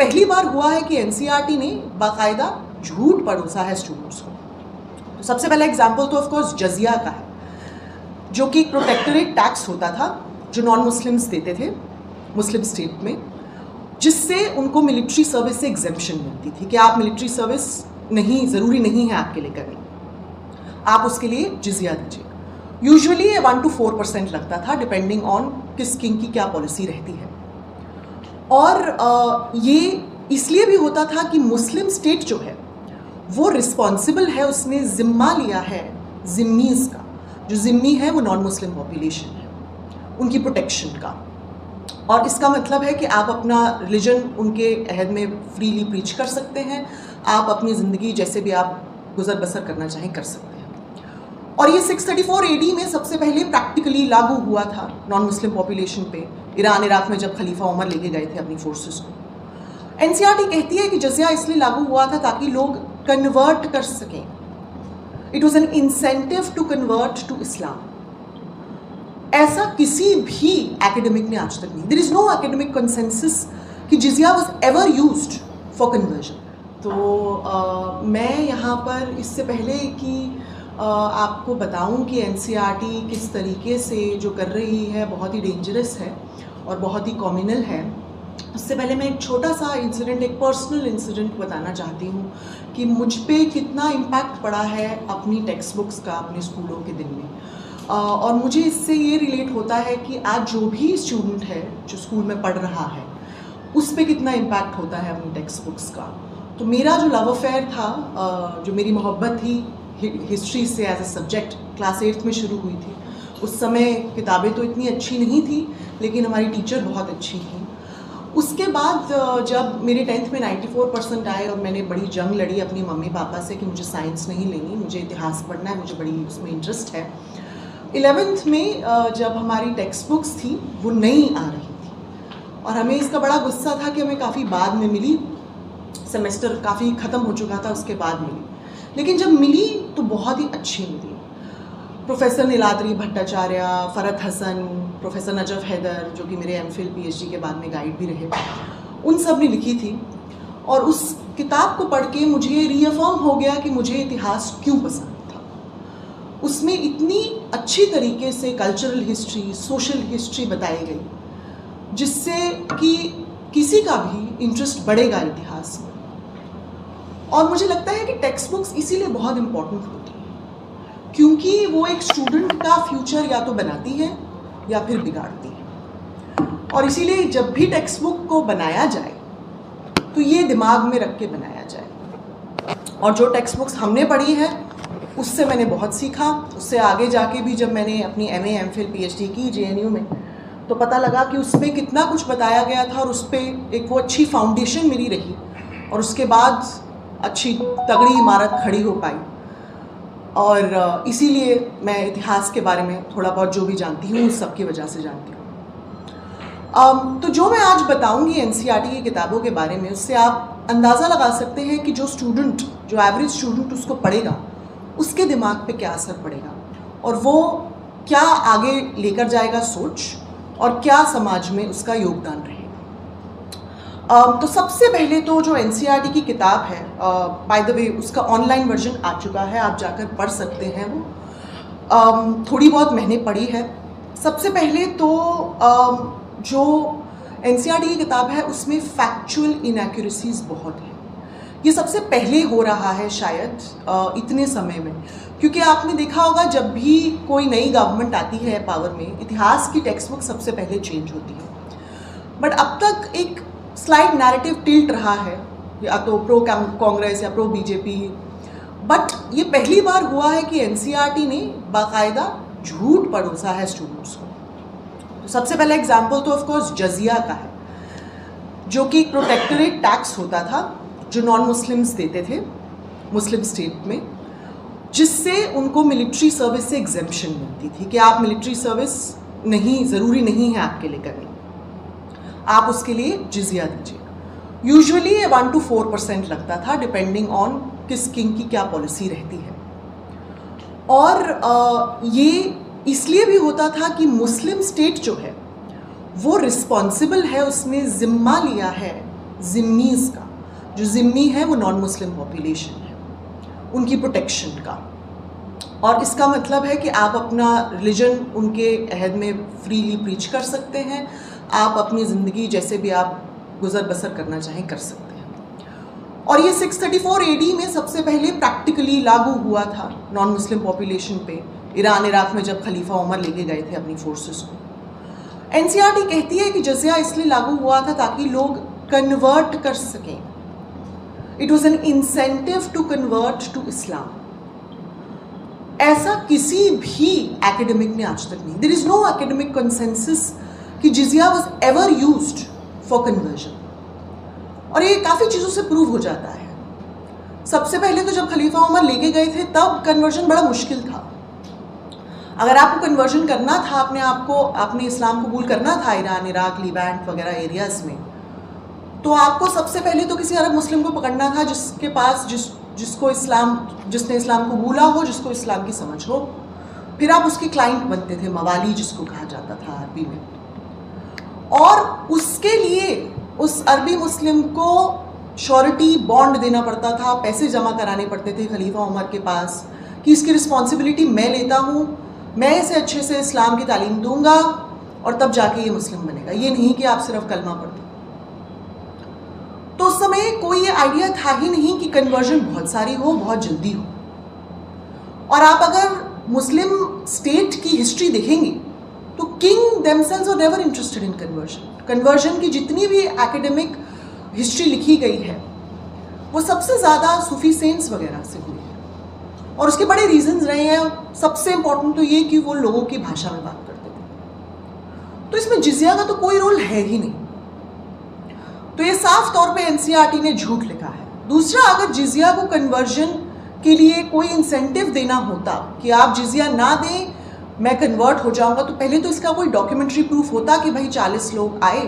पहली बार हुआ है कि एनसीईआरटी ने बाकायदा झूठ परोसा है स्टूडेंट्स को। तो सबसे पहला एग्जाम्पल तो ऑफकोर्स जजिया का है, जो कि प्रोटेक्टरेट टैक्स होता था जो नॉन मुस्लिम्स देते थे मुस्लिम स्टेट में, जिससे उनको मिलिट्री सर्विस से एग्जेम्पशन मिलती थी कि आप मिलिट्री सर्विस नहीं, ज़रूरी नहीं है आपके लिए करनी, आप उसके लिए जिजिया दीजिए। यूजुअली ये 1 to 4% लगता था, डिपेंडिंग ऑन किस किंग की क्या पॉलिसी रहती है। और ये इसलिए भी होता था कि मुस्लिम स्टेट जो है वो रिस्पॉन्सिबल है, उसने ज़िम्मा लिया है ज़िम्मीज़ का। जो ज़िम्मी है वो नॉन मुस्लिम पॉपुलेशन है, उनकी प्रोटेक्शन का। और इसका मतलब है कि आप अपना रिलीजन उनके अहद में फ्रीली प्रीच कर सकते हैं, आप अपनी ज़िंदगी जैसे भी आप गुजर बसर करना चाहें कर सकते हैं। और ये 634 AD में सबसे पहले प्रैक्टिकली लागू हुआ था नॉन मुस्लिम पॉपुलेशन पे, ईरान इराक में जब खलीफा उमर लेके गए थे अपनी फोर्सेस को। एनसीईआरटी कहती है कि जजिया इसलिए लागू हुआ था ताकि लोग कन्वर्ट कर सकें। It was an incentive to convert to Islam. ऐसा किसी भी एकेडमिक ने आज तक नहीं, there is no academic consensus कि जिजिया was ever used for conversion. तो मैं यहाँ पर इससे पहले कि आपको बताऊं कि एनसीईआरटी किस तरीके से जो कर रही है बहुत ही डेंजरस है और बहुत ही कॉम्युनल है, उससे पहले मैं एक छोटा सा इंसिडेंट, एक पर्सनल इंसिडेंट बताना चाहती हूँ कि मुझ पे कितना इम्पैक्ट पड़ा है अपनी टेक्स्ट बुक्स का अपने स्कूलों के दिन में। और मुझे इससे ये रिलेट होता है कि आज जो भी स्टूडेंट है जो स्कूल में पढ़ रहा है उस पर कितना इम्पैक्ट होता है अपनी टेक्स्ट बुक्स का। तो मेरा जो लव अफेयर था, जो मेरी मोहब्बत थी हिस्ट्री से as a subject, class 8th में शुरू हुई थी। उस समय किताबें तो इतनी अच्छी नहीं थी, लेकिन हमारी टीचर बहुत अच्छी थी। उसके बाद जब मेरे 10th में 94% आए और मैंने बड़ी जंग लड़ी अपनी मम्मी पापा से कि मुझे साइंस नहीं लेनी, मुझे इतिहास पढ़ना है, मुझे बड़ी उसमें इंटरेस्ट है। 11th में जब हमारी टेक्स्ट बुक्स थी वो नई आ रही थी और हमें इसका बड़ा गुस्सा था कि हमें काफ़ी बाद में मिली, सेमेस्टर काफ़ी ख़त्म हो चुका था उसके बाद मिली, लेकिन जब मिली तो बहुत ही अच्छी मिली। प्रोफेसर नीलाद्री भट्टाचार्य, फरहत हसन, प्रोफेसर नजफ हैदर जो कि मेरे एमफिल पीएचडी के बाद में गाइड भी रहे, उन सब ने लिखी थी। और उस किताब को पढ़ के मुझे रीअफर्म हो गया कि मुझे इतिहास क्यों पसंद था। उसमें इतनी अच्छी तरीके से कल्चरल हिस्ट्री, सोशल हिस्ट्री बताई गई जिससे कि किसी का भी इंटरेस्ट बढ़ेगा इतिहास में। और मुझे लगता है कि टेक्स्ट बुक्स इसीलिए बहुत इम्पोर्टेंट होती हैं क्योंकि वो एक स्टूडेंट का फ्यूचर या तो बनाती है या फिर बिगाड़ती है। और इसीलिए जब भी टेक्स्ट बुक को बनाया जाए तो ये दिमाग में रख के बनाया जाए। और जो टेक्स्ट बुक्स हमने पढ़ी है उससे मैंने बहुत सीखा। उससे आगे जाके भी जब मैंने अपनी MA MPhil PhD की JNU में, तो पता लगा कि उसमें कितना कुछ बताया गया था और उस पर एक वो अच्छी फाउंडेशन मेरी रही और उसके बाद अच्छी तगड़ी इमारत खड़ी हो पाई। और इसीलिए मैं इतिहास के बारे में थोड़ा बहुत जो भी जानती हूँ उस सब की वजह से जानती हूँ। तो जो मैं आज बताऊँगी एनसीईआरटी की किताबों के बारे में, उससे आप अंदाज़ा लगा सकते हैं कि जो स्टूडेंट, जो एवरेज स्टूडेंट उसको पढ़ेगा उसके दिमाग पे क्या असर पड़ेगा और वो क्या आगे लेकर जाएगा सोच और क्या समाज में उसका योगदान रहेगा। तो सबसे पहले तो जो एनसीईआरटी की किताब है, बाय द वे उसका ऑनलाइन वर्जन आ चुका है, आप जाकर पढ़ सकते हैं वो। थोड़ी बहुत मैंने पढ़ी है। सबसे पहले तो जो एनसीईआरटी की किताब है उसमें फैक्चुअल इनएक्यूरेसीज बहुत है। ये सबसे पहले हो रहा है शायद इतने समय में, क्योंकि आपने देखा होगा जब भी कोई नई गवर्नमेंट आती है पावर में, इतिहास की टेक्स्ट बुक सबसे पहले चेंज होती है। बट अब तक एक स्लाइड नैरेटिव टिल्ट रहा है, या तो प्रो कांग्रेस या प्रो बीजेपी। बट ये पहली बार हुआ है कि एनसीईआरटी ने बाकायदा झूठ परोसा है स्टूडेंट्स को। तो सबसे पहला एग्जाम्पल तो ऑफकोर्स जजिया का है, जो कि प्रोटेक्टरेट टैक्स होता था जो नॉन मुस्लिम्स देते थे मुस्लिम स्टेट में, जिससे उनको मिलिट्री सर्विस से एग्जेम्पशन मिलती थी कि आप मिलिट्री सर्विस नहीं, ज़रूरी नहीं है आपके लिए करनी, आप उसके लिए जिजिया दीजिए। यूजुअली ये 1 to 4% लगता था, डिपेंडिंग ऑन किस किंग की क्या पॉलिसी रहती है। और ये इसलिए भी होता था कि मुस्लिम स्टेट जो है वो रिस्पॉन्सिबल है, उसने ज़िम्मा लिया है ज़िम्मीज़ का। जो ज़िम्मी है वो नॉन मुस्लिम पॉपुलेशन है, उनकी प्रोटेक्शन का। और इसका मतलब है कि आप अपना रिलीजन उनके अहद में फ्रीली प्रीच कर सकते हैं, आप अपनी ज़िंदगी जैसे भी आप गुजर बसर करना चाहें कर सकते हैं। और ये 634 AD में सबसे पहले प्रैक्टिकली लागू हुआ था नॉन मुस्लिम पॉपुलेशन पे, ईरान इराक में जब खलीफा उमर लेके गए थे अपनी फोर्सेस को। NCERT कहती है कि जजिया इसलिए लागू हुआ था ताकि लोग कन्वर्ट कर सकें। It was an incentive to convert to Islam. ऐसा किसी भी एकेडमिक ने आज तक नहीं, there is no academic consensus कि जिजिया was ever used for conversion. और ये काफ़ी चीज़ों से प्रूव हो जाता है। सबसे पहले तो जब खलीफा उमर लेके गए थे तब कन्वर्जन बड़ा मुश्किल था। अगर आपको कन्वर्जन करना था, अपने आप को, आपने इस्लाम कबूल करना था ईरान इराक लीवेंट वगैरह एरियाज़ में, तो आपको सबसे पहले तो किसी अरब मुस्लिम को पकड़ना था जिसके पास जिसने इस्लाम कबूला हो, जिसको इस्लाम की समझ हो। फिर आप उसके क्लाइंट बनते थे, मवाली जिसको कहा जाता था अरबी में। और उसके लिए उस अरबी मुस्लिम को श्योरिटी बॉन्ड देना पड़ता था, पैसे जमा कराने पड़ते थे खलीफा उमर के पास कि इसकी रिस्पॉन्सिबिलिटी मैं लेता हूँ, मैं इसे अच्छे से इस्लाम की तालीम दूंगा और तब जाके ये मुस्लिम बनेगा। ये नहीं कि आप सिर्फ कलमा पढ़ दो। तो उस समय कोई ये आइडिया था ही नहीं कि कन्वर्जन बहुत सारी हो, बहुत जल्दी हो। और आप अगर मुस्लिम स्टेट की हिस्ट्री देखेंगे तो king themselves were never interested in conversion. Conversion की जितनी भी एकेडमिक हिस्ट्री लिखी गई है वो सबसे ज़्यादा सूफी सेंट्स वगैरह से हुई है। और उसके बड़े रीजंस रहे हैं। सबसे इंपॉर्टेंट तो ये कि वो लोगों की भाषा में बात करते थे। तो इसमें जिजिया का तो कोई रोल है ही नहीं। तो ये साफ तौर पे NCERT ने झूठ लिखा है। दूसरा, अगर जिजिया को कन्वर्जन के लिए कोई इंसेंटिव देना होता कि आप जिजिया ना दें मैं कन्वर्ट हो जाऊंगा, तो पहले तो इसका कोई डॉक्यूमेंट्री प्रूफ होता कि भाई 40 लोग आए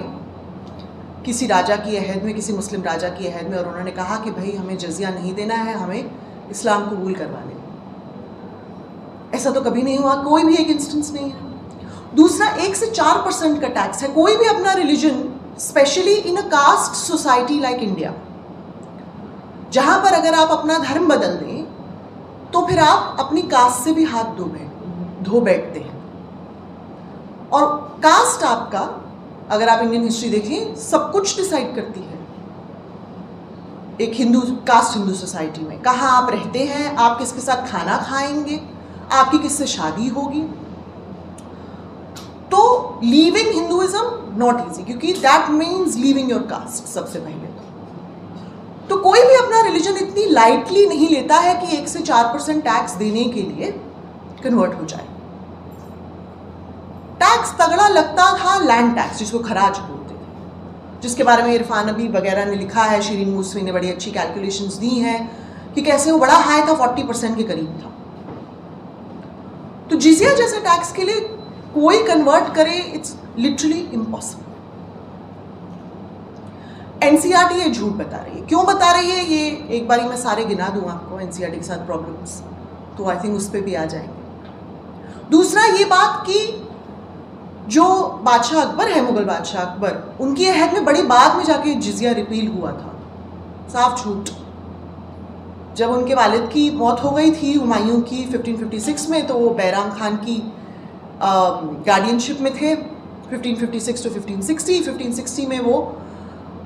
किसी राजा की अहद में, किसी मुस्लिम राजा की अहद में, और उन्होंने कहा कि भाई हमें जजिया नहीं देना है, हमें इस्लाम कबूल करवाने। ऐसा तो कभी नहीं हुआ, कोई भी एक इंस्टेंस नहीं है। दूसरा, 1 से 4% का टैक्स है। कोई भी अपना religion, specially in a caste society like India, जहां पर अगर आप अपना धर्म बदल दें तो फिर आप अपनी कास्ट से भी हाथ धो बैठते हैं। और कास्ट आपका, अगर आप इंडियन हिस्ट्री देखें, सब कुछ डिसाइड करती है। एक हिंदू सोसाइटी में कहाँ आप रहते हैं, आप किसके साथ खाना खाएंगे, आपकी किससे शादी होगी। तो लीविंग हिंदुइज्म नॉट इजी, क्योंकि that means leaving your cast सबसे पहले। तो कोई भी अपना रिलीजन इतनी लाइटली नहीं लेता है कि 1 से 4% टैक्स देने के लिए कन्वर्ट हो जाए। टैक्स तगड़ा लगता था लैंड टैक्स, जिसको खराज बोलते थे, जिसके बारे में इरफान अबी वगैरह ने लिखा है, शिरीन मूसवी ने बड़ी अच्छी कैलकुलेशंस दी हैं कि कैसे वो बड़ा हाई था, 40% के करीब था। तो जिजिया जैसे टैक्स के लिए कोई कन्वर्ट करे, इट्स लिटरली इम्पॉसिबल। NCERT ये झूठ बता रही है। क्यों बता रही है, ये एक बारी मैं सारे गिना दूं आपको NCERT के साथ प्रॉब्लम्स, तो आई थिंक उस पर भी आ जाएंगे। दूसरा, ये बात कि जो बादशाह अकबर है, मुगल बादशाह अकबर, उनकी अहद में बड़ी बाद में जाके जिजिया रिपील हुआ था। साफ झूठ। जब उनके वालिद की मौत हो गई थी हुमायूं की 1556 में, तो वो बैराम खान की गार्डियनशिप में थे 1556 to 1560। 1560 में वो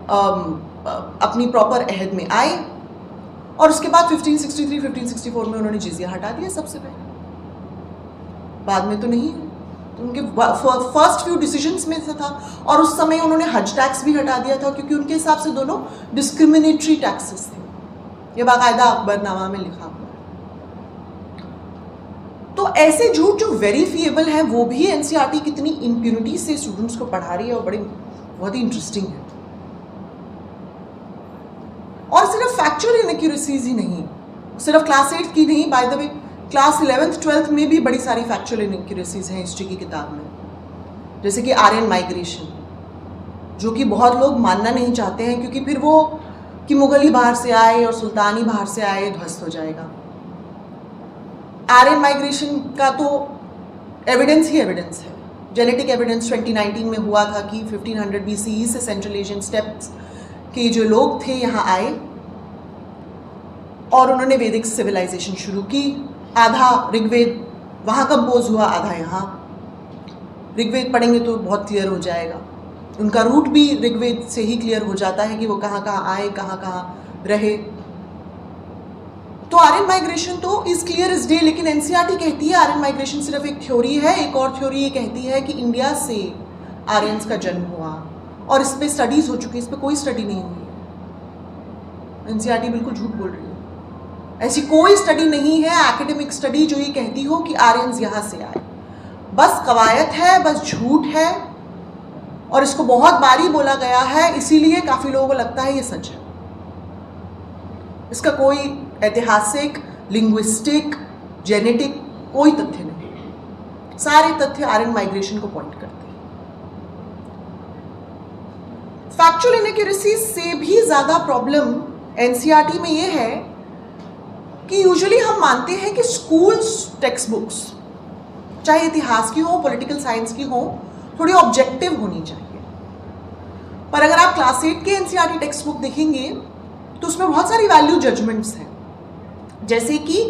अपनी प्रॉपर अहद में आए और उसके बाद 1563 1564 में उन्होंने जिजिया हटा दिया सबसे पहले, बाद में तो नहीं। तो उनके फर्स्ट फ्यू डिसीजंस में से था। और उस समय उन्होंने हज टैक्स भी हटा दिया था, क्योंकि उनके हिसाब से दोनों डिस्क्रिमिनेटरी टैक्सेस थे। ये बाकायदा अकबरनामा में लिखा हुआ है। तो ऐसे झूठ जो वेरीफिएबल है, वो भी NCERT कितनी इम्प्यूनिटी से स्टूडेंट्स को पढ़ा रही है, और बहुत ही इंटरेस्टिंग है। और सिर्फ फैक्चुअल इनएक्यूरेसीज ही नहीं, सिर्फ क्लास 8 की नहीं, by the way class 11th 12th में भी बड़ी सारी फैक्चुअल इनएक्यूरेसीज हैं हिस्ट्री की किताब में। जैसे कि आर्यन माइग्रेशन, जो कि बहुत लोग मानना नहीं चाहते हैं, क्योंकि फिर वो कि मुगल ही बाहर से आए और सुल्तान ही बाहर से आए, ध्वस्त हो जाएगा। आर्यन माइग्रेशन का तो एविडेंस ही एविडेंस है। जेनेटिक एविडेंस 2019 में हुआ था कि 1500 BCE से सेंट्रल एशियन स्टेप्स के जो लोग थे यहाँ आए और उन्होंने वैदिक सिविलाइजेशन शुरू की। आधा ऋग्वेद वहाँ कंपोज हुआ, आधा यहाँ। ऋग्वेद पढ़ेंगे तो बहुत क्लियर हो जाएगा, उनका रूट भी ऋग्वेद से ही क्लियर हो जाता है कि वो कहाँ कहाँ आए, कहाँ कहाँ रहे। तो आर्यन माइग्रेशन तो इज क्लियर इज डे। लेकिन एनसीईआरटी कहती है आर्यन माइग्रेशन सिर्फ एक थ्योरी है। एक और थ्योरी ये कहती है कि इंडिया से आर्यंस का जन्म हुआ, और इस पे स्टडीज हो चुकी है। इस पे कोई स्टडी नहीं हुई है। एनसीईआरटी बिल्कुल झूठ बोल रही है। ऐसी कोई स्टडी नहीं है, एकेडमिक स्टडी, जो ये कहती हो कि आर्यंस यहाँ से आए। बस कवायद है, बस झूठ है, और इसको बहुत बारी बोला गया है, इसीलिए काफी लोगों को लगता है ये सच है। इसका कोई ऐतिहासिक, लिंग्विस्टिक, जेनेटिक कोई तथ्य नहीं। सारे तथ्य आर्यन माइग्रेशन को पॉइंट करते हैं। फैक्चुअल इनएक्यूरेसी से भी ज्यादा प्रॉब्लम एनसीईआरटी में ये है कि यूजुअली हम मानते हैं कि स्कूल्स टेक्स्ट बुक्स, चाहे इतिहास की हो, पॉलिटिकल साइंस की हो, थोड़ी ऑब्जेक्टिव होनी चाहिए। पर अगर आप क्लास 8 के एनसीईआरटी टेक्स्ट बुक देखेंगे तो उसमें बहुत सारी वैल्यू जजमेंट्स हैं, जैसे कि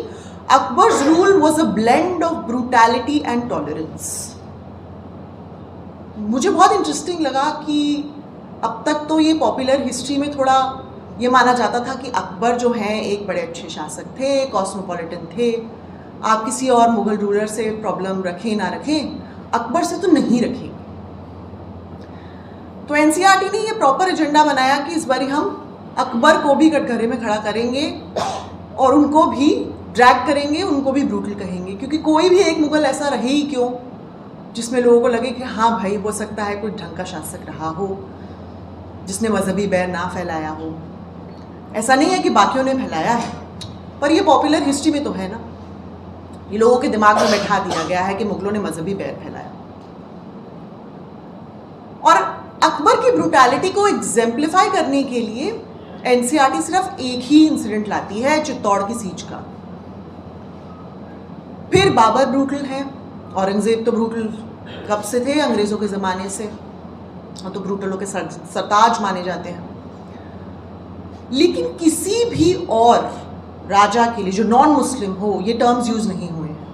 Akbar's rule was a blend of brutality and tolerance. मुझे बहुत इंटरेस्टिंग लगा कि अब तक तो ये पॉपुलर हिस्ट्री में थोड़ा ये माना जाता था कि अकबर जो हैं एक बड़े अच्छे शासक थे, कॉस्मोपॉलिटन थे। आप किसी और मुगल रूलर से प्रॉब्लम रखें ना रखें, अकबर से तो नहीं रखें। तो एनसीईआरटी ने ये प्रॉपर एजेंडा बनाया कि इस बार हम अकबर को भी कटघरे में खड़ा करेंगे और उनको भी ड्रैग करेंगे, उनको भी ब्रूटल कहेंगे, क्योंकि कोई भी एक मुगल ऐसा रहे ही क्यों जिसमें लोगों को लगे कि हाँ भाई हो सकता है कोई ढंग का शासक रहा हो, जिसने मजहबी बैर ना फैलाया हो। ऐसा नहीं है कि बाकियों ने फैलाया है, पर ये पॉपुलर हिस्ट्री में तो है ना, ये लोगों के दिमाग में बैठा दिया गया है कि मुगलों ने मजहबी बैर फैलाया। और अकबर की ब्रूटैलिटी को एग्जेम्पलीफाई करने के लिए एनसीईआरटी सिर्फ एक ही इंसिडेंट लाती है, चित्तौड़ की सीज का। फिर बाबर ब्रूटल है, औरंगजेब तो ब्रूटल कब से थे, अंग्रेजों के ज़माने से, और तो ब्रूटलों के सरताज माने जाते हैं। लेकिन किसी भी और राजा के लिए जो नॉन मुस्लिम हो, ये टर्म्स यूज नहीं हुए हैं।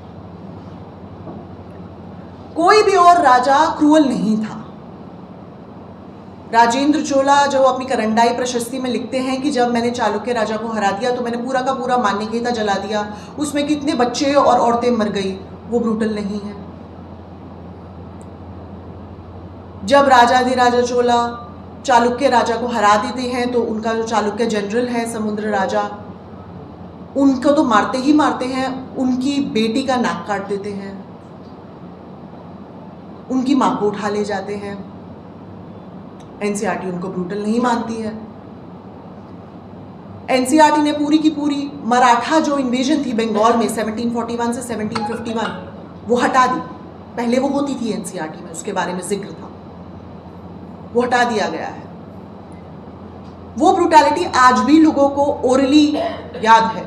कोई भी और राजा क्रूअल नहीं था। राजेंद्र चोला जो अपनी करंडाई प्रशस्ति में लिखते हैं कि जब मैंने चालुक्य राजा को हरा दिया तो मैंने पूरा का पूरा मान्यखेता जला दिया, उसमें कितने बच्चे और औरतें मर गई, वो ब्रूटल नहीं है। जब राजाधिराजा चोला चालुक्य राजा को हरा देते हैं तो उनका जो चालुक्य जनरल है समुद्र राजा, उनको तो मारते ही मारते हैं, उनकी बेटी का नाक काट देते हैं, उनकी मां को उठा ले जाते हैं। एनसीईआरटी उनको ब्रूटल नहीं मानती है। एनसीईआरटी ने पूरी की पूरी मराठा जो इन्वेजन थी बंगाल में 1741 से 1751 वो हटा दी। पहले वो होती थी एनसीईआरटी में, उसके बारे में जिक्र था, वो हटा दिया गया है। वो ब्रूटैलिटी आज भी लोगों को ओरली याद है।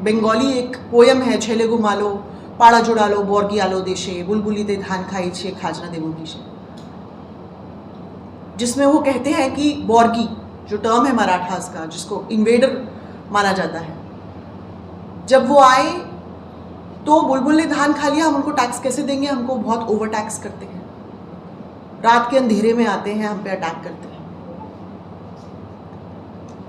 बंगाली एक पोयम है, छेले घुमालो पाड़ा जुड़ालो बोर्गी आलो देशे बुलबुली दे धान खाई छे खाजना दे बोगी छे, जिसमें वो कहते हैं कि बोर्गी जो टर्म है मराठास का, जिसको इन्वेडर माना जाता है, जब वो आए तो बुलबुल ने धान खा लिया, हम उनको टैक्स कैसे देंगे, हमको बहुत ओवर टैक्स करते हैं, रात के अंधेरे में आते हैं, हम पे अटैक करते हैं।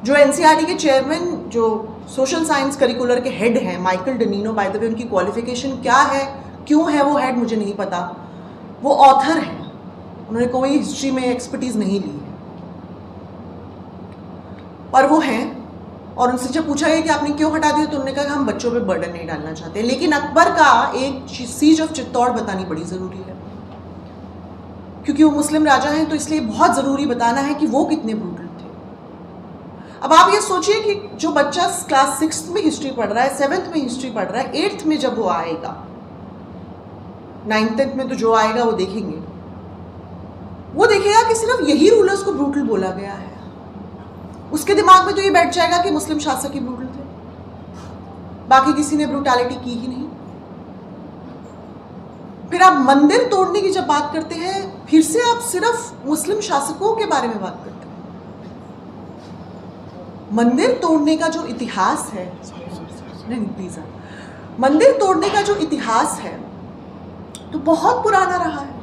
जो एनसीईआरटी के चेयरमैन, जो सोशल साइंस करिकुलर के हेड हैं, माइकल डनीनो, बाय द वे उनकी क्वालिफिकेशन क्या है, क्यों है वो हेड मुझे नहीं पता, वो ऑथर हैं, उन्होंने कोई हिस्ट्री में एक्सपर्टीज नहीं ली है, पर वो हैं। और उनसे जब पूछा गया कि आपने क्यों हटा दिया तो उन्होंने कहा हम बच्चों पे बर्डन नहीं डालना चाहते। लेकिन अकबर का एक सीज ऑफ चित्तौड़ बतानी बड़ी ज़रूरी है, क्योंकि वो मुस्लिम राजा हैं, तो इसलिए बहुत ज़रूरी बताना है कि वो कितने ब्रूटल थे। अब आप ये सोचिए कि जो बच्चा क्लास 6 में हिस्ट्री पढ़ रहा है, 7th में हिस्ट्री पढ़ रहा है, 8th में जब वो आएगा, 9th 10th में तो जो आएगा वो देखेंगे, वो देखेगा कि सिर्फ यही रूलर्स को ब्रूटल बोला गया है। उसके दिमाग में तो ये बैठ जाएगा कि मुस्लिम शासक ही ब्रूटल थे, बाकी किसी ने ब्रूटैलिटी की ही नहीं। फिर आप मंदिर तोड़ने की जब बात करते हैं, फिर से आप सिर्फ मुस्लिम शासकों के बारे में बात करते हैं। मंदिर तोड़ने का जो इतिहास है, नहीं प्लीज, मंदिर तोड़ने का जो इतिहास है तो बहुत पुराना रहा है।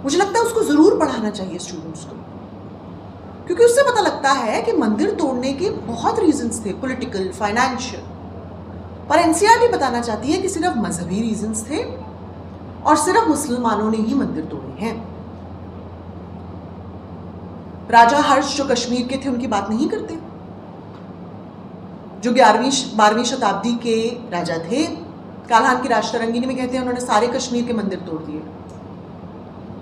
मुझे लगता है उसको जरूर पढ़ाना चाहिए स्टूडेंट्स को, क्योंकि उससे पता लगता है कि मंदिर तोड़ने के बहुत रीजंस थे, पॉलिटिकल, फाइनेंशियल। पर एनसीईआरटी बताना चाहती है कि सिर्फ मजहबी रीजंस थे और सिर्फ मुसलमानों ने ही मंदिर तोड़े हैं। राजा हर्ष जो कश्मीर के थे उनकी बात नहीं करते, जो 11वीं-12वीं शताब्दी के राजा थे, काल्हान की राजतरंगिणी में कहते हैं उन्होंने सारे कश्मीर के मंदिर तोड़ दिए,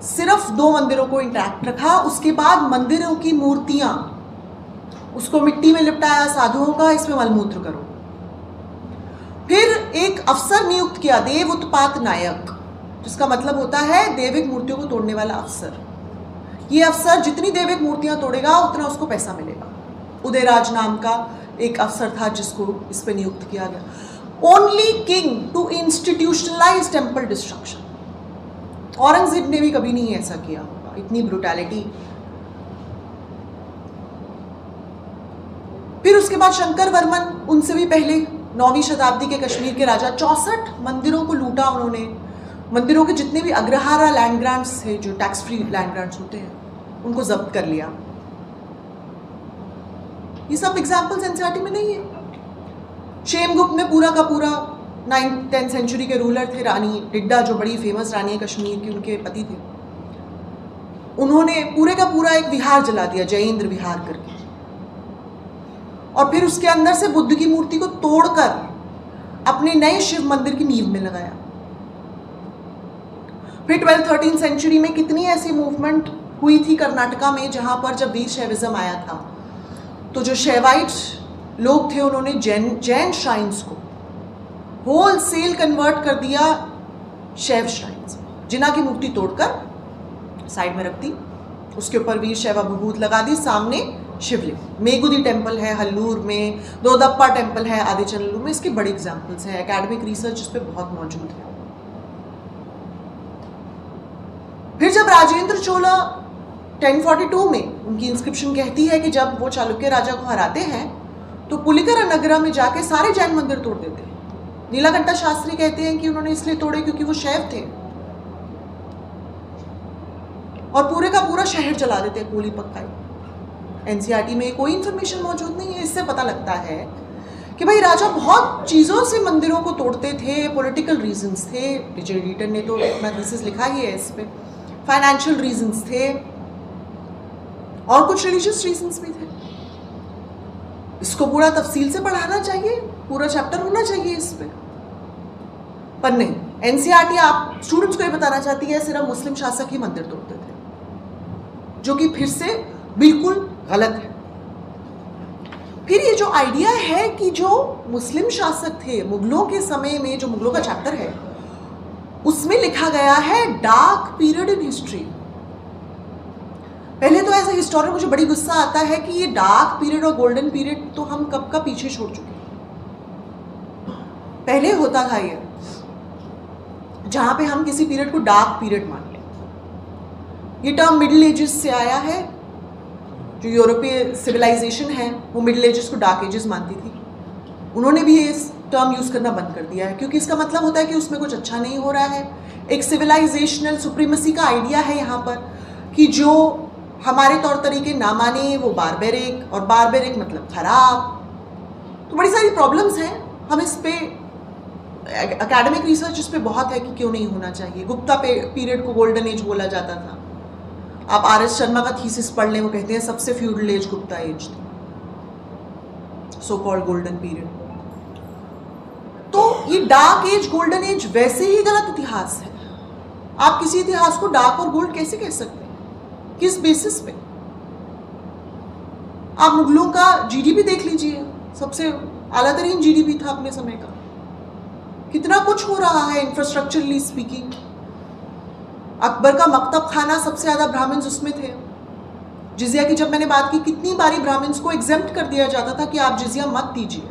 सिर्फ 2 मंदिरों को इंटैक्ट रखा। उसके बाद मंदिरों की मूर्तियां, उसको मिट्टी में लिपटाया, साधुओं का इसमें मलमूत्र करो। फिर एक अफसर नियुक्त किया, देव उत्पात नायक, जिसका मतलब होता है दैविक मूर्तियों को तोड़ने वाला अफसर। ये अफसर जितनी दैविक मूर्तियां तोड़ेगा उतना उसको पैसा मिलेगा। उदयराज नाम का एक अफसर था जिसको इस पे नियुक्त किया गया। Only king to institutionalise temple destruction. Aurangzeb ने भी कभी नहीं ऐसा किया होगा, इतनी ब्रूटैलिटी। फिर उसके बाद शंकर वर्मन, उनसे भी पहले 9वीं शताब्दी के कश्मीर के राजा, 64 मंदिरों को लूटा उन्होंने। मंदिरों के जितने भी अग्रहारा लैंड ग्रांट्स थे, जो टैक्स फ्री लैंड ग्रांट्स होते हैं, उनको जब्त कर लिया। ये सब एग्जाम्पल्स एनसीईआरटी में नहीं है। शेमगुप्त ने पूरा का पूरा 9th-10th सेंचुरी के रूलर थे, रानी डिड्डा जो बड़ी फेमस रानी है कश्मीर की, उनके पति थे, उन्होंने पूरे का पूरा एक विहार जला दिया, जयेंद्र विहार करके, और फिर उसके अंदर से बुद्ध की मूर्ति को तोड़कर अपने नए शिव मंदिर की नींव में लगाया। फिर 12th-13th सेंचुरी में कितनी ऐसी मूवमेंट हुई थी कर्नाटका में, जहां पर जब वीर शैविज्म आया था तो जो शैवाइट लोग थे उन्होंने जैन श्राइन्स को होलसेल कन्वर्ट कर दिया शैव श्राइन्स। जिना की मूर्ति तोड़कर साइड में रख दी, उसके ऊपर वीर शैवा विभूत लगा दी, सामने शिवलिंग। मेगुदी टेम्पल है हल्लूर में, दोदप्पा टेम्पल है आदिचनल्लूर में, इसके बड़े एग्जाम्पल्स हैं। एकेडमिक रिसर्च इस पर बहुत मौजूद है। फिर जब राजेंद्र चोला 1042 में, उनकी इंस्क्रिप्शन कहती है कि जब वो चालुक्य राजा को हराते हैं तो पुलिकर नगरा में जाके सारे जैन मंदिर तोड़ देते हैं। नीलाकंठा शास्त्री कहते हैं कि उन्होंने इसलिए तोड़े क्योंकि वो शैव थे, और पूरे का पूरा शहर जला देते हैं, पूरी पक्काई। एनसीईआरटी में कोई इंफॉर्मेशन मौजूद नहीं है। इससे पता लगता है कि भाई राजा बहुत चीज़ों से मंदिरों को तोड़ते थे, पॉलिटिकल रीजंस थे, रिचर्ड ईटन ने तो अपना थीसिस लिखा ही है इस पे, फाइनेंशियल रीजंस थे, और कुछ रिलीजियस रीजंस भी थे। इसको पूरा तफसील से पढ़ाना चाहिए, पूरा चैप्टर होना चाहिए इस पे, पर नहीं। एनसीईआरटी आप स्टूडेंट्स को ये बताना चाहती है सिर्फ मुस्लिम शासक ही मंदिर तोड़ते थे, जो कि फिर से बिल्कुल गलत है। फिर ये जो आइडिया है कि जो मुस्लिम शासक थे मुगलों के समय में, जो मुगलों का चैप्टर है उसमें लिखा गया है डार्क पीरियड इन हिस्ट्री। पहले तो एज ए हिस्टोरियन मुझे बड़ी गुस्सा आता है कि ये डार्क पीरियड और गोल्डन पीरियड तो हम कब का पीछे छोड़ चुके हैं। पहले होता था ये, जहां पे हम किसी पीरियड को डार्क पीरियड मान लें। ये टर्म मिडिल एजेस से आया है। जो यूरोपीय सिविलाइजेशन है वो मिडिल एजेस को डार्क एजेस मानती थी, उन्होंने भी ये टर्म यूज करना बंद कर दिया है, क्योंकि इसका मतलब होता है कि उसमें कुछ अच्छा नहीं हो रहा है। एक सिविलाइजेशनल सुप्रीमेसी का आइडिया है यहाँ पर, कि जो हमारे तौर तरीके ना माने वो बारबेरिक, और बारबेरिक मतलब खराब। तो बड़ी सारी प्रॉब्लम्स हैं। हम इस पे एकेडमिक रिसर्च इस पे बहुत है कि क्यों नहीं होना चाहिए। गुप्ता पीरियड को गोल्डन एज बोला जाता था। आप आर.एस. शर्मा का थीसिस पढ़ लें, वो कहते हैं सबसे फ्यूडल एज गुप्ता एज थी, सो कॉल्ड गोल्डन पीरियड। तो ये डार्क एज, गोल्डन एज वैसे ही गलत इतिहास है। आप किसी इतिहास को डार्क और गोल्ड कैसे कह सकते हैं? किस बेसिस पे? आप मुगलों का जीडीपी देख लीजिए, सबसे आला तरीन जीडीपी था अपने समय का। कितना कुछ हो रहा है इंफ्रास्ट्रक्चरली स्पीकिंग। अकबर का मकतब खाना, सबसे ज्यादा ब्राह्मण्स उसमें थे। जिजिया की जब मैंने बात की, कितनी बारी ब्राह्मण्स को एग्जेम्प्ट कर दिया जाता था कि आप जिजिया मत दीजिए,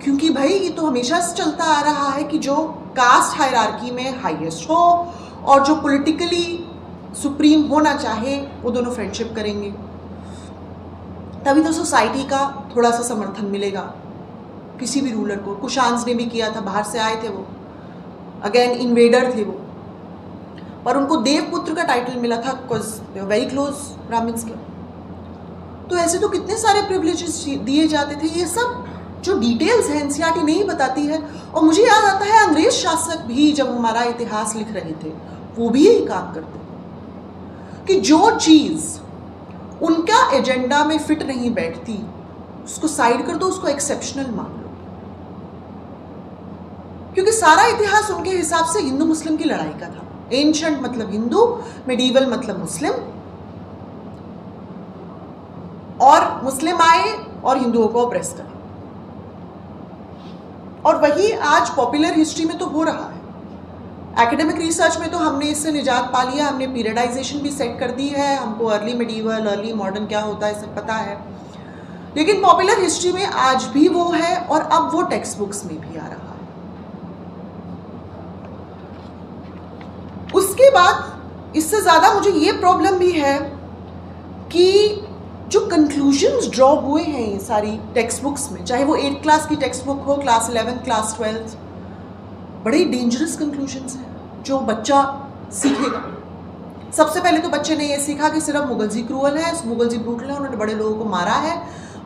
क्योंकि भाई ये तो हमेशा से चलता आ रहा है कि जो कास्ट हायरार्की में हाईएस्ट हो और जो पॉलिटिकली सुप्रीम होना चाहे, वो दोनों फ्रेंडशिप करेंगे। तभी तो सोसाइटी का थोड़ा सा समर्थन मिलेगा किसी भी रूलर को। कुशान्स ने भी किया था, बाहर से आए थे वो, अगेन इन्वेडर थे वो, पर उनको देवपुत्र का टाइटल मिला था because they were very close Brahmins के। तो ऐसे तो कितने सारे प्रिविलेजेस दिए जाते थे। ये सब जो डिटेल्स है एनसीईआरटी नहीं बताती है। और मुझे याद आता है अंग्रेज शासक भी जब हमारा इतिहास लिख रहे थे वो भी यही काम करते थे कि जो चीज़ उनका एजेंडा में फिट नहीं बैठती उसको साइड कर दो, उसको एक्सेप्शनल मान लो। क्योंकि सारा इतिहास उनके हिसाब से हिंदू मुस्लिम की लड़ाई का था। एंशंट मतलब हिंदू, मेडिवल मतलब मुस्लिम, और मुस्लिम आए और हिंदुओं को ऑप्रेस कर। और वही आज पॉपुलर हिस्ट्री में तो हो रहा है। एकेडमिक रिसर्च में तो हमने इससे निजात पा लिया, हमने पीरियडाइजेशन भी सेट कर दी है, हमको अर्ली मेडिवल अर्ली मॉडर्न क्या होता है सब पता है। लेकिन पॉपुलर हिस्ट्री में आज भी वो है और अब वो टेक्स्ट बुक्स में भी आ रहा है। उसके बाद इससे ज़्यादा मुझे ये प्रॉब्लम भी है कि जो कंक्लूजन्स ड्रॉ हुए हैं ये सारी टेक्स्ट बुक्स में, चाहे वो 8th क्लास की टेक्स्ट बुक हो, क्लास 11, क्लास 12, बड़े डेंजरस कंक्लूजन्स हैं जो बच्चा सीखेगा। सबसे पहले तो बच्चे ने ये सीखा कि सिर्फ मुगलजी क्रूअल है, मुगलजी ब्रूटल है, उन्होंने बड़े लोगों को मारा है,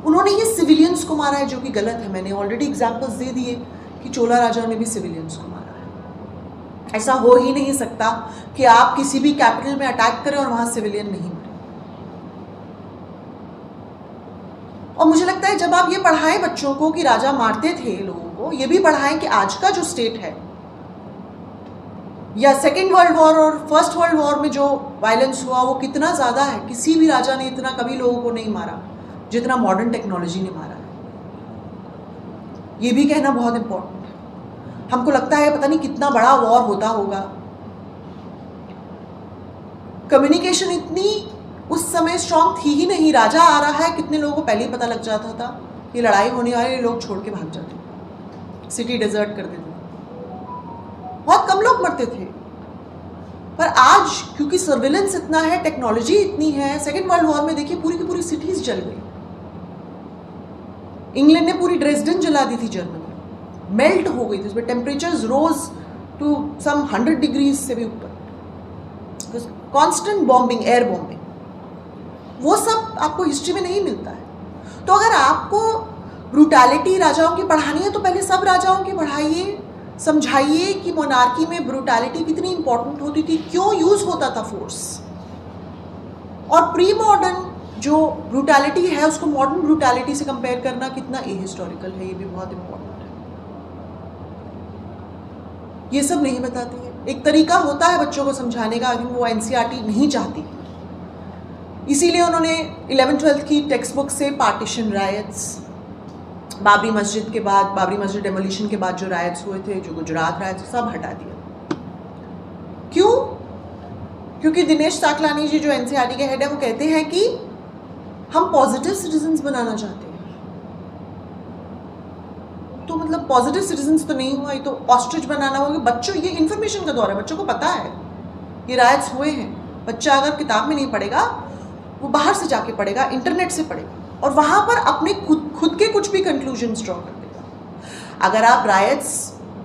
उन्होंने ये सिविलियंस को मारा है, जो कि गलत है। मैंने ऑलरेडी एग्जाम्पल्स दे दिए कि चोला राजाओं ने भी सिविलियंस को मारा है। ऐसा हो ही नहीं सकता कि आप किसी भी कैपिटल में अटैक करें और वहाँ सिविलियन नहीं मरे। और मुझे लगता है जब आप ये पढ़ाएं बच्चों को कि राजा मारते थे लोगों को, ये भी पढ़ाएं कि आज का जो स्टेट है या सेकेंड वर्ल्ड वॉर और फर्स्ट वर्ल्ड वॉर में जो वायलेंस हुआ वो कितना ज़्यादा है। किसी भी राजा ने इतना कभी लोगों को नहीं मारा जितना मॉडर्न टेक्नोलॉजी ने मारा है। ये भी कहना बहुत इंपॉर्टेंट है। हमको लगता है पता नहीं कितना बड़ा वॉर होता होगा। कम्युनिकेशन इतनी उस समय स्ट्रांग थी ही नहीं। राजा आ रहा है, कितने लोगों को पहले ही पता लग जाता था कि लड़ाई होने वाली, लोग छोड़ के भाग जाते, सिटी डेजर्ट कर देते, बहुत कम लोग मरते थे। पर आज क्योंकि सर्विलेंस इतना है, टेक्नोलॉजी इतनी है, सेकेंड वर्ल्ड वॉर में देखिए पूरी की पूरी सिटीज जल गई। इंग्लैंड ने पूरी ड्रेसडन जला दी थी, जर्मनी मेल्ट हो गई थी, उसमें temperatures rose to some 100 degrees से भी ऊपर। कॉन्स्टेंट बॉम्बिंग, एयर बॉम्बिंग, वो सब आपको हिस्ट्री में नहीं मिलता है। तो अगर आपको ब्रूटैलिटी राजाओं की पढ़ानी है तो पहले सब राजाओं की पढ़ाइए, समझाइए कि मोनार्की में ब्रूटैलिटी कितनी इंपॉर्टेंट होती थी, क्यों यूज होता था फोर्स। और प्री मॉडर्न जो ब्रूटैलिटी है उसको मॉडर्न ब्रूटैलिटी से कंपेयर करना कितना एहिस्टोरिकल है, ये भी बहुत इंपॉर्टेंट है। ये सब नहीं बताती है। एक तरीका होता है बच्चों को समझाने का, वो एनसीईआरटी नहीं चाहती। इसीलिए उन्होंने 11th-12th की टेक्स्ट बुक से पार्टीशन रायट्स, बाबरी मस्जिद के बाद, बाबरी मस्जिद डेमोलिशन के बाद जो रायट्स हुए थे, जो गुजरात रायट्स, सब हटा दिया। क्यों? क्योंकि दिनेश साकलानी जी जो एनसीईआरटी के हेड है वो कहते हैं कि हम पॉजिटिव सिटीजन्स बनाना चाहते हैं। तो मतलब पॉजिटिव सिटीजन्स तो नहीं हुआ, ये तो ऑस्ट्रिच बनाना होगा। बच्चों, ये इन्फॉर्मेशन का दौर है, बच्चों को पता है ये रायट्स हुए हैं। बच्चा अगर किताब में नहीं पढ़ेगा, वो बाहर से जाके पढ़ेगा, इंटरनेट से पढ़ेगा, और वहाँ पर अपने खुद के कुछ भी कंक्लूजन्स ड्रॉ कर देगा। अगर आप रायट्स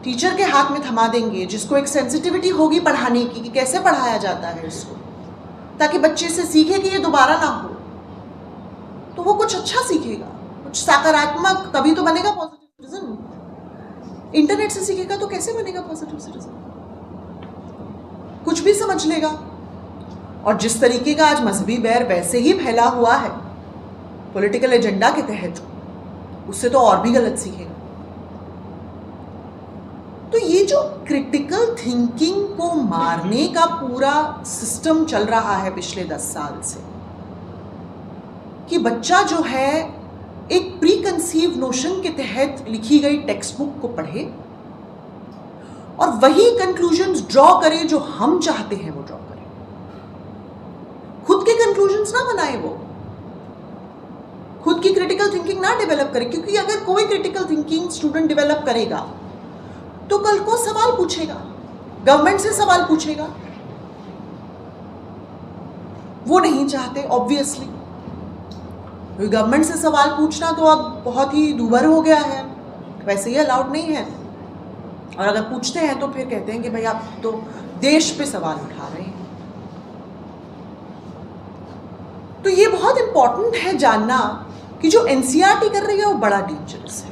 टीचर के हाथ में थमा देंगे, जिसको एक सेंसिटिविटी होगी पढ़ाने की कि कैसे पढ़ाया जाता है इसको, ताकि बच्चे से सीखे कि ये दोबारा ना हो, तो वो कुछ अच्छा सीखेगा, कुछ सकारात्मक, तभी तो बनेगा पॉजिटिव सिटीजन। इंटरनेट से सीखेगा तो कैसे बनेगा पॉजिटिव सिटीजन? कुछ भी समझ लेगा। और जिस तरीके का आज मजहबी बैर वैसे ही फैला हुआ है पॉलिटिकल एजेंडा के तहत, उससे तो और भी गलत सीखेगा। तो ये जो क्रिटिकल थिंकिंग को मारने का पूरा सिस्टम चल रहा है पिछले 10 साल से, कि बच्चा जो है एक प्री कंसीव नोशन के तहत लिखी गई टेक्स्ट बुक को पढ़े और वही कंक्लूजन्स ड्रॉ करे जो हम चाहते हैं वो ड्रॉ करे, खुद के कंक्लूजन्स ना बनाए, वो खुद की क्रिटिकल थिंकिंग ना डेवलप करे। क्योंकि अगर कोई क्रिटिकल थिंकिंग स्टूडेंट डेवलप करेगा तो कल को सवाल पूछेगा, गवर्नमेंट से सवाल पूछेगा। वो नहीं चाहते ऑब्वियसली। गवर्नमेंट से सवाल पूछना तो अब बहुत ही दूभर हो गया है, वैसे ही अलाउड नहीं है। और अगर पूछते हैं तो फिर कहते हैं कि भाई आप तो देश पे सवाल उठा रहे हैं। तो ये बहुत इंपॉर्टेंट है जानना कि जो एनसीईआरटी कर रही है वो बड़ा डेंजरस है।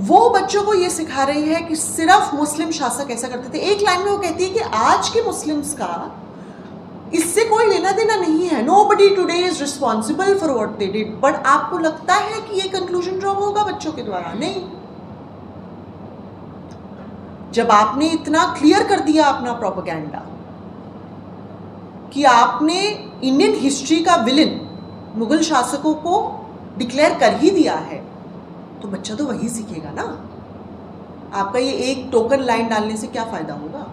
वो बच्चों को ये सिखा रही है कि सिर्फ मुस्लिम शासक ऐसा करते थे। एक लाइन में वो कहती है कि आज के मुस्लिम्स का इससे कोई लेना देना नहीं है, nobody today is responsible for what they did. But आपको लगता है कि ये कंक्लूजन ड्रॉ होगा बच्चों के द्वारा? नहीं। जब आपने इतना क्लियर कर दिया अपना प्रोपेगेंडा कि आपने इंडियन हिस्ट्री का विलन मुगल शासकों को डिक्लेयर कर ही दिया है, तो बच्चा तो वही सीखेगा ना। आपका ये एक टोकन लाइन डालने से क्या फायदा होगा?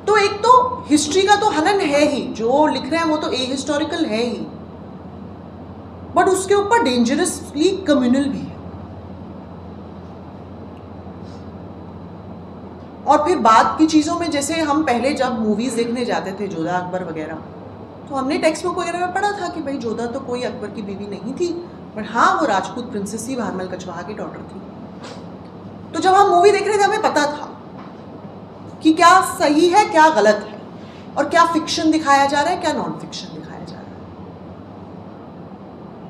तो एक तो हिस्ट्री का तो हनन है ही, जो लिख रहे हैं वो तो ए हिस्टोरिकल है ही, बट उसके ऊपर डेंजरसली कम्युनल भी है। और फिर बाद की चीज़ों में, जैसे हम पहले जब मूवीज़ देखने जाते थे जोधा अकबर वगैरह, तो हमने टेक्स्ट बुक वगैरह में पढ़ा था कि भाई जोधा तो कोई अकबर की बीवी नहीं थी, बट हाँ वो राजपूत प्रिंसेस ही भारमल कछवाहा की डॉटर थी। तो जब हम मूवी देख रहे थे हमें पता था कि क्या सही है क्या गलत है, और क्या फिक्शन दिखाया जा रहा है क्या नॉन फिक्शन दिखाया जा रहा है,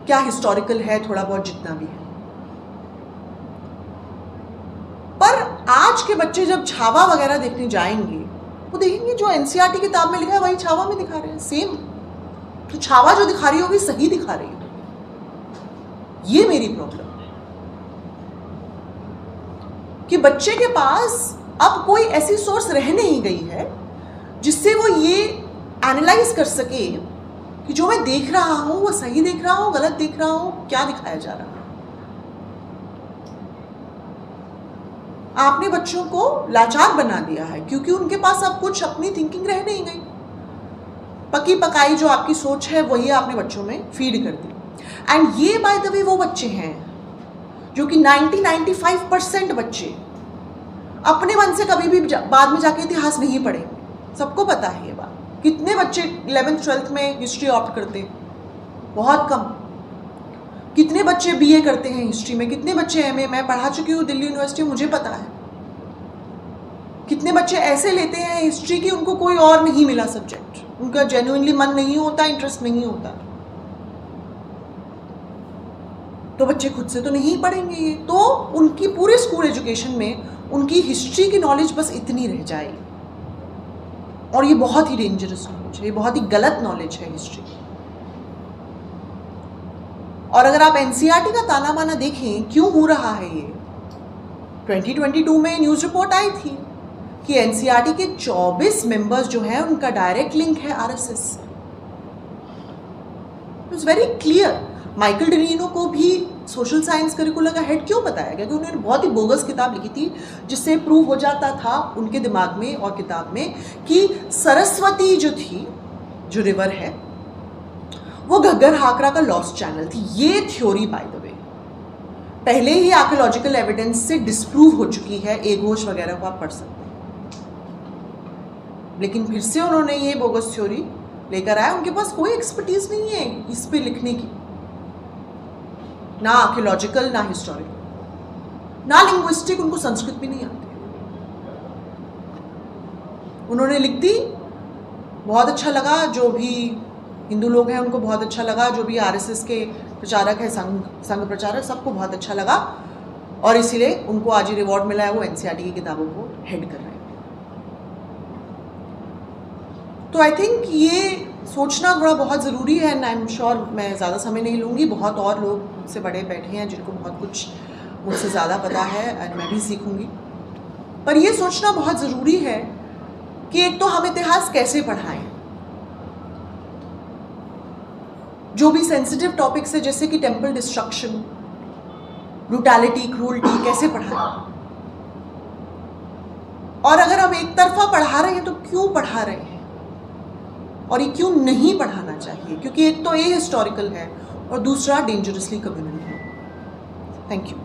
क्या हिस्टोरिकल है थोड़ा बहुत जितना भी है। पर आज के बच्चे जब छावा वगैरह देखने जाएंगे वो देखेंगे जो एनसीईआरटी किताब में लिखा है वही छावा में दिखा रहे हैं, सेम। तो छावा जो दिखा रही होगी सही दिखा रही होगी। ये मेरी प्रॉब्लम है कि बच्चे के पास अब कोई ऐसी सोर्स रह नहीं गई है जिससे वो ये एनालाइज कर सके कि जो मैं देख रहा हूं वो सही देख रहा हूं, गलत देख रहा हूं, क्या दिखाया जा रहा है। आपने बच्चों को लाचार बना दिया है क्योंकि उनके पास अब कुछ अपनी थिंकिंग रह नहीं गई। पकी पकाई जो आपकी सोच है वही आपने बच्चों में फीड कर दी। एंड ये बाय द वे वो बच्चे हैं जो कि 90-95% बच्चे अपने मन से कभी भी बाद में जाके इतिहास नहीं पढ़ेंगे। सबको पता है ये बात। कितने बच्चे 11th 12th में हिस्ट्री ऑप्ट करते हैं? बहुत कम। कितने बच्चे बीए करते हैं हिस्ट्री में, कितने बच्चे एमए, मैं पढ़ा चुकी हूँ दिल्ली यूनिवर्सिटी, मुझे पता है। कितने बच्चे ऐसे लेते हैं हिस्ट्री की उनको कोई और नहीं मिला सब्जेक्ट, उनका जेन्युइनली मन नहीं होता, इंटरेस्ट नहीं होता, तो बच्चे खुद से तो नहीं पढ़ेंगे ये। तो उनकी पूरे स्कूल एजुकेशन में उनकी हिस्ट्री की नॉलेज बस इतनी रह जाएगी, और ये बहुत ही डेंजरस नॉलेज है, ये बहुत ही गलत नॉलेज है हिस्ट्री। और अगर आप एनसीईआरटी का ताना बाना देखें क्यों हो रहा है ये, 2022 में न्यूज़ रिपोर्ट आई थी कि एनसीईआरटी के 24 मेंबर्स जो हैं उनका डायरेक्ट लिंक है आरएसएस से। It's very clear. माइकल डिनीनो को भी सोशल साइंस करिकुलम का हेड क्यों बताया गया? क्योंकि उन्होंने बहुत ही बोगस किताब लिखी थी जिससे प्रूव हो जाता था उनके दिमाग में और किताब में कि सरस्वती जो थी, जो रिवर है, वो घग्गर हाकरा का लॉस्ट चैनल थी। ये थ्योरी बाय द वे पहले ही आर्कियोलॉजिकल एविडेंस से डिस्प्रूव हो चुकी है, ए घोष वगैरह को आप पढ़ सकते हैं। लेकिन फिर से उन्होंने ये बोगस थ्योरी लेकर आया। उनके पास कोई एक्सपर्टीज नहीं है इस पे लिखने की, ना आर्कियोलॉजिकल, ना हिस्टोरिकल, ना लिंग्विस्टिक, उनको संस्कृत भी नहीं आती। उन्होंने लिख दी, बहुत अच्छा लगा, जो भी हिंदू लोग हैं उनको बहुत अच्छा लगा, जो भी आरएसएस के प्रचारक हैं, संघ प्रचारक, सबको बहुत अच्छा लगा, और इसीलिए उनको आज ही रिवॉर्ड मिला है, वो एनसीईआरटी की किताबों को हेड कर रहे हैं। तो आई थिंक ये सोचना थोड़ा बहुत ज़रूरी है, एंड आई एम श्योर मैं ज़्यादा समय नहीं लूँगी, बहुत और लोग मुझसे बड़े बैठे हैं जिनको बहुत कुछ मुझसे ज़्यादा पता है, एंड मैं भी सीखूँगी। पर ये सोचना बहुत ज़रूरी है कि एक तो हम इतिहास कैसे पढ़ाएं, जो भी सेंसिटिव टॉपिक्स है जैसे कि टेम्पल डिस्ट्रक्शन, ब्रूटैलिटी, क्रूरल्टी, कैसे पढ़ाएं। और अगर हम एक तरफा पढ़ा रहे हैं तो क्यों पढ़ा रहे हैं, और ये क्यों नहीं पढ़ाना चाहिए? क्योंकि एक तो ये हिस्टोरिकल है और दूसरा डेंजरसली कम्युनल है। Thank you.